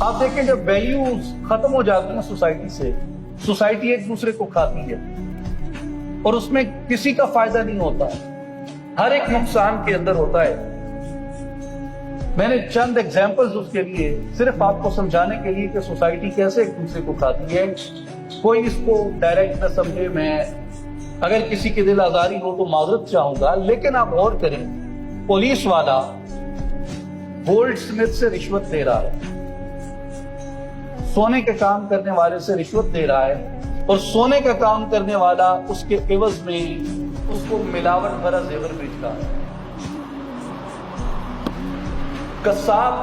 آپ دیکھیں جب ویلیوز ختم ہو جاتی ہیں سوسائٹی سے، سوسائٹی ایک دوسرے کو کھاتی ہے اور اس میں کسی کا فائدہ نہیں ہوتا، ہر ایک نقصان کے اندر ہوتا ہے۔ میں نے چند ایگزامپلز اس کے لیے صرف آپ کو سمجھانے کے لیے کہ سوسائٹی کیسے ایک دوسرے کو کھاتی ہے، کوئی اس کو ڈائریکٹ نہ سمجھے، میں اگر کسی کے دل آزاری ہو تو معذرت چاہوں گا، لیکن آپ غور کریں، پولیس والا گولڈ سمتھ سے رشوت دے رہا ہے، سونے کے کام کرنے والے سے رشوت دے رہا ہے، اور سونے کا کام کرنے والا اس کے عوض میں اس کو ملاوٹ بھرا زیور بیچ رہا ہے۔ قصاب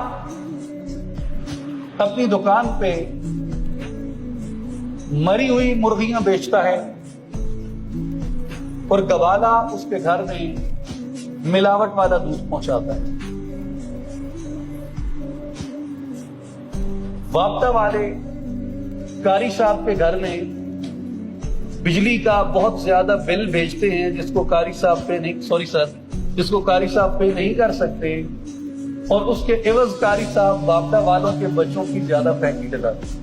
اپنی دکان پہ مری ہوئی مرغیاں بیچتا ہے اور گوالا اس کے گھر میں ملاوٹ والا دودھ پہنچاتا ہے۔ وابطہ والے قاری صاحب کے گھر میں بجلی کا بہت زیادہ بل بھیجتے ہیں جس کو قاری صاحب پے نہیں کر سکتے، اور اس کے عوض قاری صاحب وابطہ والوں کے بچوں کی زیادہ فیکٹری لگاتے ہیں۔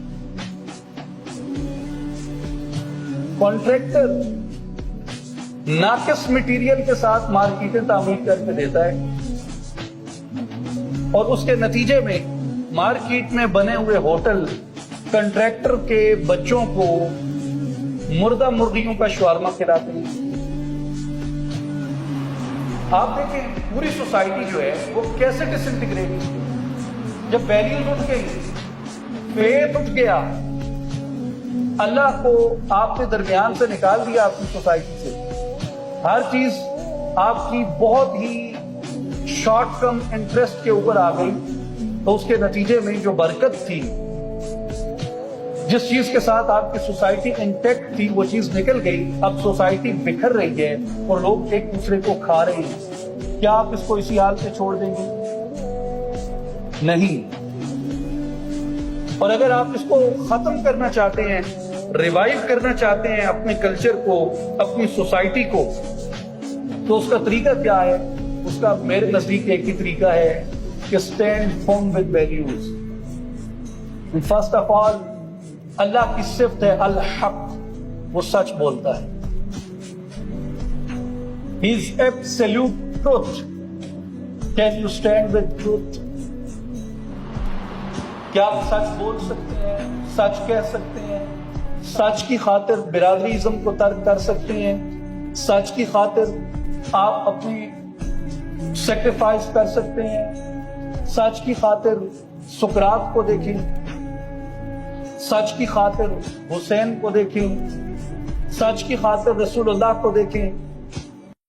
کانٹریکٹر ناقص مٹیریل کے ساتھ مارکیٹیں تعمیر کر کے دیتا ہے، اور اس کے نتیجے میں مارکیٹ میں بنے ہوئے ہوٹل کنٹریکٹر کے بچوں کو مردہ مرغیوں کا شورما کھلاتے ہیں۔ آپ دیکھیں پوری سوسائٹی جو ہے وہ کیسے ڈس انٹیگریٹ ہوئی، جب ویلیوز اٹھ گئی، فیتھ اٹھ گیا، اللہ کو آپ نے درمیان سے نکال دیا اپنی سوسائٹی سے، ہر چیز آپ کی بہت ہی شارٹ ٹرم انٹرسٹ کے اوپر آ گئی، تو اس کے نتیجے میں جو برکت تھی، جس چیز کے ساتھ آپ کی سوسائٹی انٹیکٹ تھی، وہ چیز نکل گئی۔ اب سوسائٹی بکھر رہی ہے اور لوگ ایک دوسرے کو کھا رہے ہیں۔ کیا آپ اس کو اسی حال پہ چھوڑ دیں گے؟ نہیں۔ اور اگر آپ اس کو ختم کرنا چاہتے ہیں، ریوائیو کرنا چاہتے ہیں اپنے کلچر کو، اپنی سوسائٹی کو، تو اس کا طریقہ کیا ہے؟ اس کا میرے نزدیک ایک ہی طریقہ ہے کہ stand firm with values. First of all, اللہ کی صفت ہے الحق، وہ سچ بولتا ہے۔ He is absolute truth. Can you stand with truth? کیا آپ سچ بول سکتے ہیں، سچ کہہ سکتے ہیں، سچ کی خاطر برادریزم کو ترک کر سکتے ہیں، سچ کی خاطر آپ اپنی سیکریفائس کر سکتے ہیں، سچ کی خاطر سقراط کو دیکھیں، سچ کی خاطر حسین کو دیکھیں، سچ کی خاطر رسول اللہ کو دیکھیں،